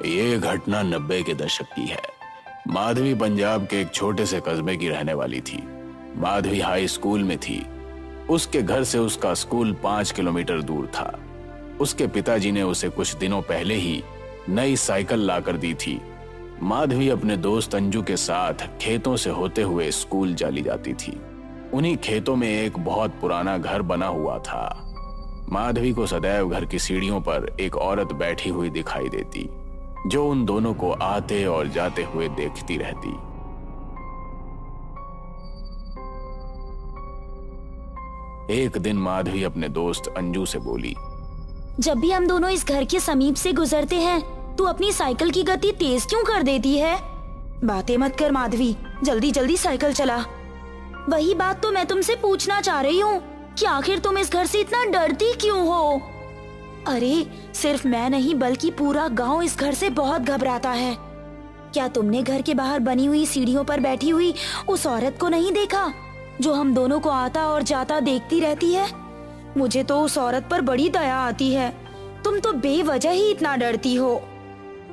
ये घटना 90 के दशक की है। माधवी पंजाब के एक छोटे से कस्बे की रहने वाली थी। माधवी हाई स्कूल में थी। उसके घर से उसका स्कूल 5 किलोमीटर दूर था। उसके पिताजी ने उसे कुछ दिनों पहले ही नई साइकिल लाकर दी थी। माधवी अपने दोस्त अंजू के साथ खेतों से होते हुए स्कूल चली जाती थी। उन्हीं खेतों में एक बहुत पुराना घर बना हुआ था। माधवी को सदैव घर की सीढ़ियों पर एक औरत बैठी हुई दिखाई देती, जो उन दोनों को आते और जाते हुए देखती रहती। एक दिन माधवी अपने दोस्त अंजू से बोली, जब भी हम दोनों इस घर के समीप से गुजरते हैं, तू अपनी साइकिल की गति तेज क्यों कर देती है? बातें मत कर माधवी, जल्दी जल्दी साइकिल चला। वही बात तो मैं तुमसे पूछना चाह रही हूँ कि आखिर तुम इस घर से इतना डरती क्यों हो? अरे सिर्फ मैं नहीं बल्कि पूरा गांव इस घर से बहुत घबराता है। क्या तुमने घर के बाहर बनी हुई सीढ़ियों पर बैठी हुई उस औरत को नहीं देखा, जो हम दोनों को आता और जाता देखती रहती है? मुझे तो उस औरत पर बड़ी दया आती है। तुम तो बेवजह ही इतना डरती हो।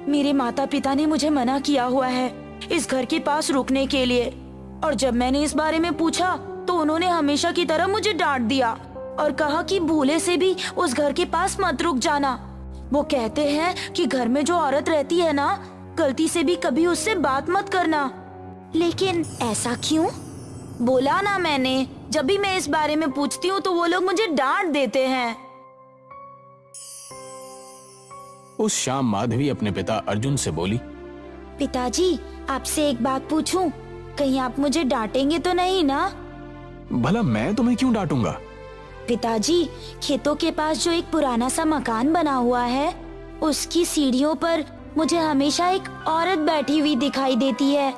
मेरे माता पिता ने मुझे मना किया हुआ है इस घर के पास रुकने के लिए, और जब मैंने इस बारे में पूछा तो उन्होंने हमेशा की तरह मुझे डांट दिया और कहा कि भूले से भी उस घर के पास मत रुक जाना। वो कहते हैं कि घर में जो औरत रहती है ना, गलती से भी कभी उससे बात मत करना। लेकिन ऐसा क्यों? बोला ना मैंने, जब भी मैं इस बारे में पूछती हूँ तो वो लोग मुझे डांट देते हैं। उस शाम माधवी अपने पिता अर्जुन से बोली, पिताजी, आपसे एक बात पूछूं? कहीं आप मुझे डांटेंगे तो नहीं ना? भला मैं तुम्हें क्यों डांटूंगा? पिताजी, खेतों के पास जो एक पुराना सा मकान बना हुआ है, उसकी सीढ़ियों पर मुझे हमेशा एक औरत बैठी हुई दिखाई देती है,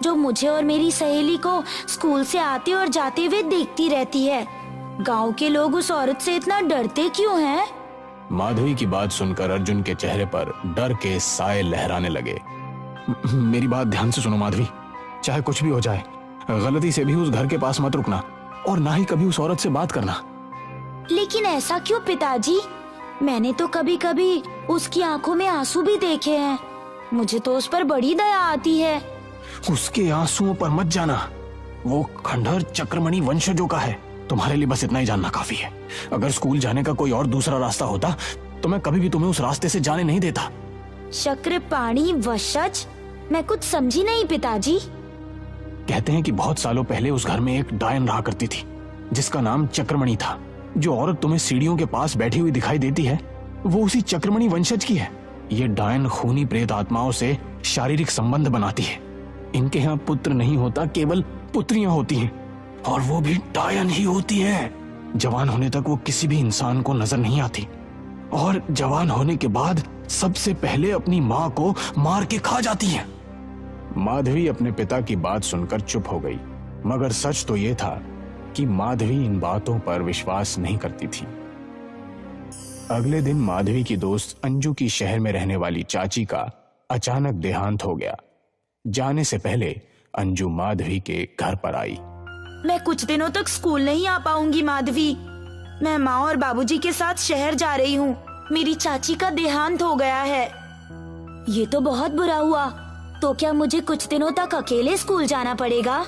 जो मुझे और मेरी सहेली को स्कूल से आते और जाते हुए देखती रहती है। गांव के लोग उस औरत से इतना डरते क्यों हैं? माधवी की बात सुनकर अर्जुन के चेहरे पर डर के साए लहराने लगे। मेरी बात ध्यान से सुनो माधवी, चाहे कुछ भी हो जाए, गलती से भी उस घर के पास मत रुकना और ना ही कभी उस औरत से बात करना। लेकिन ऐसा क्यों पिताजी? मैंने तो कभी कभी उसकी आंखों में आंसू भी देखे हैं। मुझे तो उस पर बड़ी दया आती है। उसके आंसुओं पर मत जाना। वो खंडहर चक्रमणि वंशजों का है। तुम्हारे लिए बस इतना ही जानना काफी है। अगर स्कूल जाने का कोई और दूसरा रास्ता होता तो मैं कभी भी तुम्हें उस रास्ते से जाने नहीं देता। चक्रपाणी वंशज? मैं कुछ समझी नहीं पिताजी। कहते हैं कि बहुत सालों पहले उस घर में एक डायन रहा करती थी, जिसका नाम चक्रमणि था। जो औरत तुम्हें सीढ़ियों के पास बैठी हुई दिखाई देती है, वो उसी चक्रमणि वंशज की है। ये डायन खूनी प्रेत आत्माओं से शारीरिक संबंध बनाती है। इनके यहाँ पुत्र नहीं होता, केवल पुत्रियां होती हैं, और वो भी डायन ही होती है। जवान होने तक वो किसी भी इंसान को नजर नहीं आती, और जवान होने के बाद सबसे पहले अपनी माँ को मार के खा जाती है। माधवी अपने पिता की बात सुनकर चुप हो गई, मगर सच तो ये था कि माधवी इन बातों पर विश्वास नहीं करती थी। अगले दिन माधवी की दोस्त अंजू की शहर में रहने वाली चाची का अचानक देहांत हो गया। जाने से पहले अंजू माधवी के घर पर आई। मैं कुछ दिनों तक स्कूल नहीं आ पाऊंगी माधवी। मैं माँ और बाबूजी के साथ शहर जा रही हूँ। मेरी चाची का देहांत हो गया है। ये तो बहुत बुरा हुआ। तो क्या मुझे कुछ दिनों तक अकेले स्कूल जाना पड़ेगा?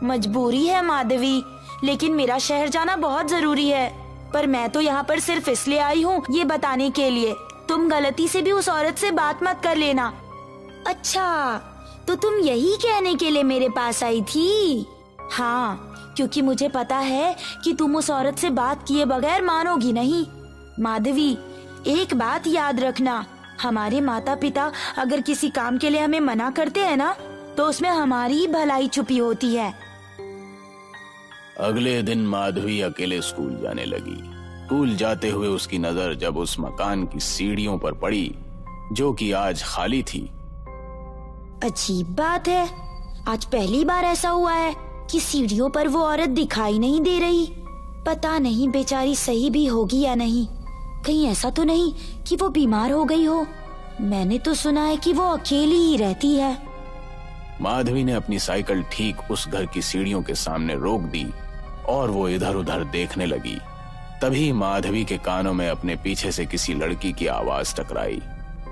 मजबूरी है माधवी, लेकिन मेरा शहर जाना बहुत जरूरी है। पर मैं तो यहाँ पर सिर्फ इसलिए आई हूँ ये बताने के लिए, तुम गलती से भी उस औरत से बात मत कर लेना। अच्छा, तो तुम यही कहने के लिए मेरे पास आई थी? हाँ, क्योंकि मुझे पता है कि तुम उस औरत से बात किए बगैर मानोगी नहीं। माधवी, एक बात याद रखना, हमारे माता पिता अगर किसी काम के लिए हमें मना करते हैं ना, तो उसमें हमारी ही भलाई छुपी होती है। अगले दिन माधवी अकेले स्कूल जाने लगी। स्कूल जाते हुए उसकी नजर जब उस मकान की सीढ़ियों पर पड़ी, जो कि आज खाली थी। अजीब बात है, आज पहली बार ऐसा हुआ है कि सीढ़ियों पर वो औरत दिखाई नहीं दे रही। पता नहीं बेचारी सही भी होगी या नहीं। कहीं ऐसा तो नहीं कि वो बीमार हो गई हो। मैंने तो सुना है कि वो अकेली ही रहती है। माधवी ने अपनी साइकिल ठीक उस घर की सीढ़ियों के सामने रोक दी और वो इधर उधर देखने लगी। तभी माधवी के कानों में अपने पीछे से किसी लड़की की आवाज टकराई।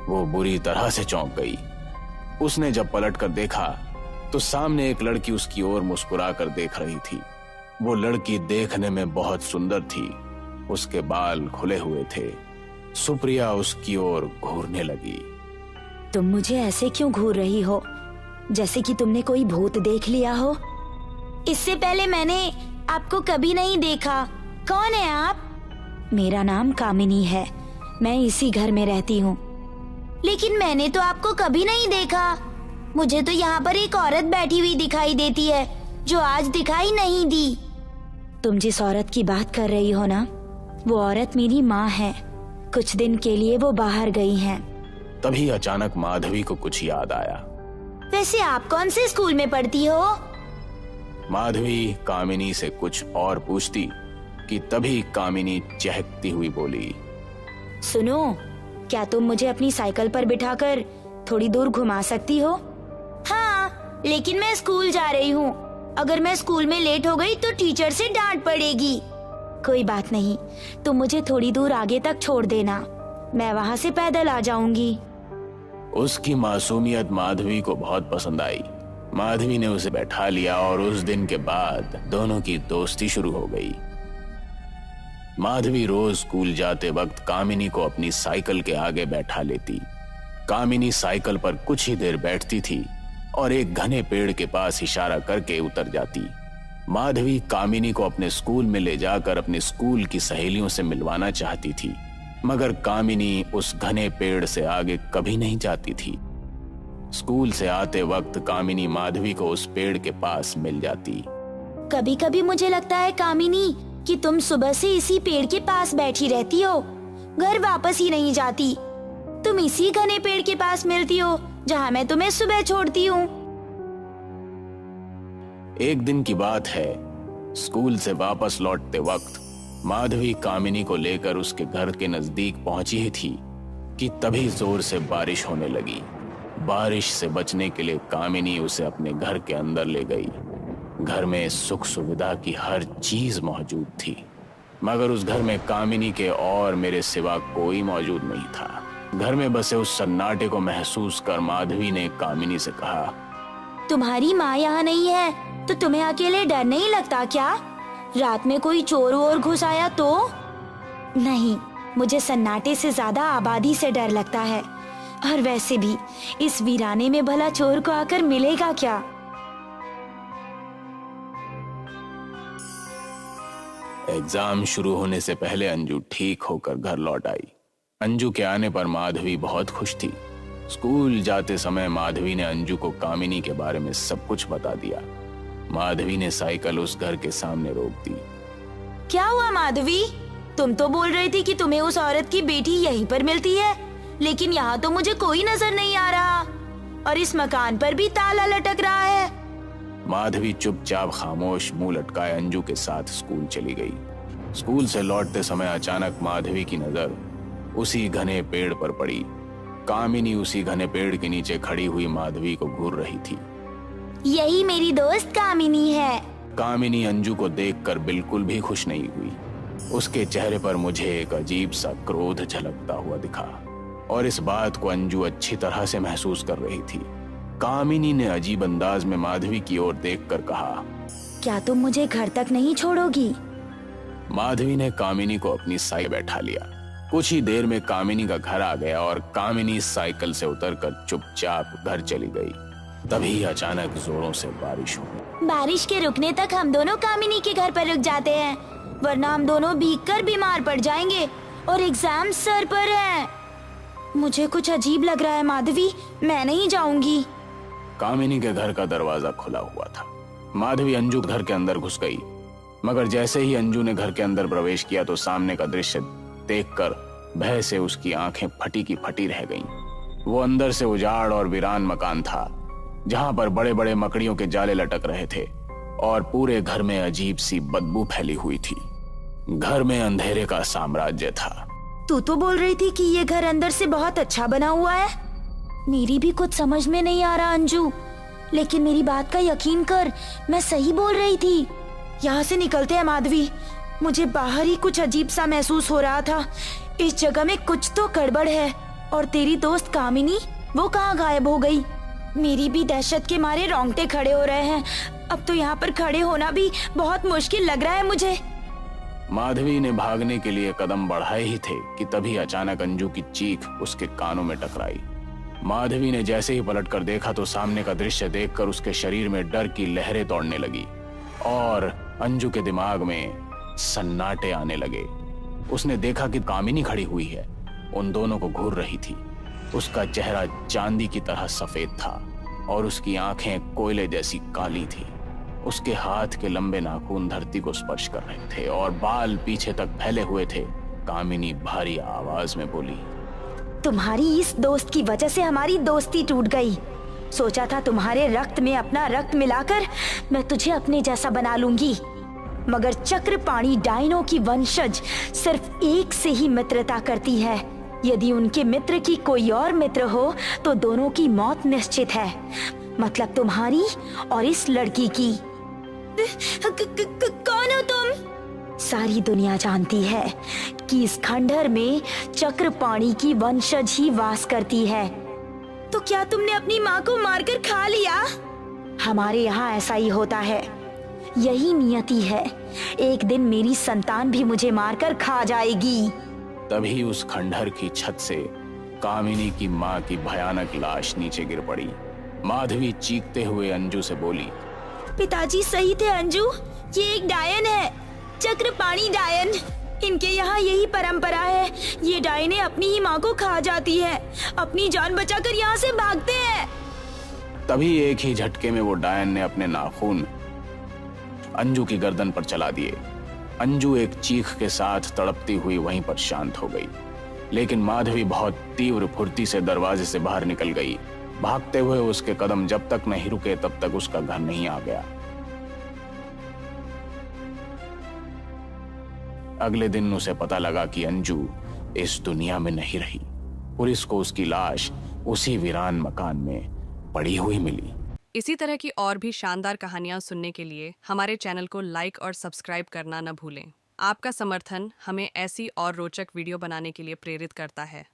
वो बुरी तरह से चौंक गई। उसने जब पलट कर देखा तो सामने एक लड़की उसकी ओर मुस्कुरा कर देख रही थी। वो लड़की देखने में बहुत सुंदर थी, उसके बाल खुले हुए थे। सुप्रिया उसकी ओर घूरने लगी। तुम मुझे ऐसे क्यों घूर रही हो, जैसे कि तुमने कोई भूत देख लिया हो? इससे पहले मैंने आपको कभी नहीं देखा। कौन है आप? मेरा नाम कामिनी है, मैं इसी घर में रहती हूँ। लेकिन मैंने तो आपको कभी नहीं देखा। मुझे तो यहाँ पर एक औरत बैठी हुई दिखाई देती है जो आज दिखाई नहीं दी। तुम जिस औरत की बात कर रही हो ना, वो औरत मेरी माँ है। कुछ दिन के लिए वो बाहर गई हैं। तभी अचानक माधवी को कुछ याद आया। वैसे आप कौन से स्कूल में पढ़ती हो? माधवी कामिनी से कुछ और पूछती कि तभी कामिनी चहकती हुई बोली, सुनो, क्या तुम मुझे अपनी साइकिल पर बिठाकर थोड़ी दूर घुमा सकती हो? हाँ, लेकिन मैं स्कूल जा रही हूँ। अगर मैं स्कूल में लेट हो गई तो टीचर से डांट पड़ेगी। कोई बात नहीं, तुम मुझे थोड़ी दूर आगे तक छोड़ देना, मैं वहाँ से पैदल आ जाऊंगी। उसकी मासूमियत माधवी को बहुत पसंद आई। माधवी ने उसे बैठा लिया और उस दिन के बाद दोनों की दोस्ती शुरू हो गई। माधवी रोज स्कूल जाते वक्त कामिनी को अपनी साइकिल के आगे बैठा लेती। कामिनी साइकिल पर कुछ ही देर बैठती थी और एक घने पेड़ के पास इशारा करके उतर जाती। माधवी कामिनी को अपने स्कूल में ले जाकर अपने स्कूल की सहेलियों से मिलवाना चाहती थी, मगर कामिनी उस घने पेड़ से आगे कभी नहीं जाती थी। स्कूल से आते वक्त कामिनी माधवी को उस पेड़ के पास मिल जाती। कभी कभी मुझे लगता है कामिनी कि तुम सुबह से इसी पेड़ के पास बैठी रहती हो, घर वापस ही नहीं जाती। तुम इसी घने पेड़ के पास मिलती हो जहाँ मैं तुम्हें सुबह छोड़ती हूँ। एक दिन की बात है, स्कूल से वापस लौटते वक्त माधवी कामिनी को लेकर उसके घर के नजदीक पहुंची ही थी कि तभी जोर से बारिश होने लगी। बारिश से बचने के लिए कामिनी उसे अपने घर के अंदर ले गई। घर में सुख सुविधा की हर चीज मौजूद थी, मगर उस घर में कामिनी के और मेरे सिवा कोई मौजूद नहीं था। घर में बसे उस सन्नाटे को महसूस कर माधवी ने कामिनी से कहा, तुम्हारी माँ यहाँ नहीं है तो तुम्हें अकेले डर नहीं लगता क्या? रात में कोई चोर वोर घुस आया तो? नहीं, मुझे सन्नाटे से ज्यादा आबादी से डर लगता है। और वैसे भी इस वीराने में भला चोर को आकर मिलेगा क्या? एग्जाम शुरू होने से पहले अंजू ठीक होकर घर लौट आई। अंजू के आने पर माधवी बहुत खुश थी। स्कूल जाते समय माधवी ने अंजू को कामिनी के बारे में सब कुछ बता दिया। माधवी ने साइकिल उस घर के सामने रोक दी। क्या हुआ माधवी? तुम तो बोल रही थी कि तुम्हें उस औरत की बेटी यहीं पर मिलती है, लेकिन यहाँ तो मुझे कोई नजर नहीं आ रहा और इस मकान पर भी ताला लटक रहा है। माधवी चुपचाप खामोश मुंह लटकाए अंजू के साथ स्कूल चली गई। स्कूल से लौटते समय अचानक माधवी की नजर उसी घने पेड़ पर पड़ी। कामिनी उसी घने पेड़ के नीचे खड़ी हुई माधवी को घूर रही थी। यही मेरी दोस्त कामिनी है। कामिनी अंजू को देखकर बिल्कुल भी खुश नहीं हुई। उसके चेहरे पर मुझे एक अजीब सा क्रोध झलकता हुआ दिखा और इस बात को अंजू अच्छी तरह से महसूस कर रही थी। कामिनी ने अजीब अंदाज में माधवी की ओर देखकर कहा, क्या तुम मुझे घर तक नहीं छोड़ोगी? माधवी ने कामिनी को अपनी साइकिल बैठा लिया। कुछ ही देर में कामिनी का घर आ गया और कामिनी साइकिल से उतरकर चुपचाप घर चली गई। तभी अचानक जोरों से बारिश हुई। बारिश के रुकने तक हम दोनों कामिनी के घर पर रुक जाते हैं, वरना हम दोनों भीगकर बीमार पड़ जाएंगे और एग्जाम सर पर है। मुझे कुछ अजीब लग रहा है माधवी, मैं नहीं जाऊंगी। कामिनी के घर का दरवाजा खुला हुआ था। माधवी अंजू घर के अंदर घुस गई, मगर जैसे ही अंजू ने घर के अंदर प्रवेश किया तो सामने का दृश्य देखकर भय से उसकी आंखें फटी की फटी रह गईं। वो अंदर से उजाड़ और वीरान मकान था, जहां पर बड़े बड़े मकड़ियों के जाले लटक रहे थे और पूरे घर में अजीब सी बदबू फैली हुई थी। घर में अंधेरे का साम्राज्य था। तू तो बोल रही थी कि ये घर अंदर से बहुत अच्छा बना हुआ है। मेरी भी कुछ समझ में नहीं आ रहा अंजू, लेकिन मेरी बात का यकीन कर, मैं सही बोल रही थी। यहाँ से निकलते हैं माधवी, मुझे बाहर ही कुछ अजीब सा महसूस हो रहा था। इस जगह में कुछ तो गड़बड़ है। और तेरी दोस्त कामिनी, वो कहाँ गायब हो गई? मेरी भी दहशत के मारे रोंगटे खड़े हो रहे हैं। अब तो यहाँ पर खड़े होना भी बहुत मुश्किल लग रहा है मुझे। माधवी ने भागने के लिए कदम बढ़ाए ही थे कि तभी अचानक अंजू की चीख उसके कानों में टकराई। माधवी ने जैसे ही पलटकर देखा तो सामने का दृश्य देखकर उसके शरीर में डर की लहरें दौड़ने लगी और अंजू के दिमाग में सन्नाटे आने लगे। उसने देखा कि कामिनी खड़ी हुई है, उन दोनों को घूर रही थी। उसका चेहरा चांदी की तरह सफेद था और उसकी आंखें कोयले जैसी काली थी। उसके हाथ के लंबे नाखून धरती को स्पर्श कर रहे थे और बाल पीछे तक फैले हुए थे। कामिनी भारी आवाज में बोली, तुम्हारी इस दोस्त की वजह से हमारी दोस्ती टूट गई। सोचा था तुम्हारे रक्त में अपना रक्त मिलाकर मैं तुझे अपने जैसा बना लूंगी, मगर चक्रपाणी डायनो की वंशज सिर्फ एक से ही मित्रता करती है। यदि उनके मित्र की कोई और मित्र हो तो दोनों की मौत निश्चित है, मतलब तुम्हारी और इस लड़की की। कौन हो तुम? सारी दुनिया जानती है कि इस खंडहर में चक्रपाणी की वंशज ही वास करती है। तो क्या तुमने अपनी माँ को मारकर खा लिया? हमारे यहाँ ऐसा ही होता है, यही नियति है। एक दिन मेरी संतान भी मुझे मारकर खा जाएगी। तभी उस खंडहर की छत से कामिनी की माँ की भयानक लाश नीचे गिर पड़ी। माधवी चीखते हुए अंजू से बोली, पिताजी सही थे अंजू, ये एक डायन है, चक्रपाणी डायन। इनके यहाँ यही परंपरा है, ये डायने अपनी ही माँ को खा जाती है, अपनी जान बचाकर यहाँ से भागते हैं। तभी एक ही झटके में वो डायन ने अपने नाखून अंजू की गर्दन पर चला दिए। अंजू एक चीख के साथ तड़पती हुई वहीं पर शांत हो गई, लेकिन माधवी बहुत तीव्र फुर्ती से दरवाजे से बाहर निकल गई। भागते हुए उसके कदम जब तक नहीं रुके तब तक उसका घर नहीं आ गया। अगले दिन उसे पता लगा कि अंजू इस दुनिया में नहीं रही। पुलिस को उसकी लाश उसी वीरान मकान में पड़ी हुई मिली। इसी तरह की और भी शानदार कहानियाँ सुनने के लिए हमारे चैनल को लाइक और सब्सक्राइब करना न भूलें। आपका समर्थन हमें ऐसी और रोचक वीडियो बनाने के लिए प्रेरित करता है।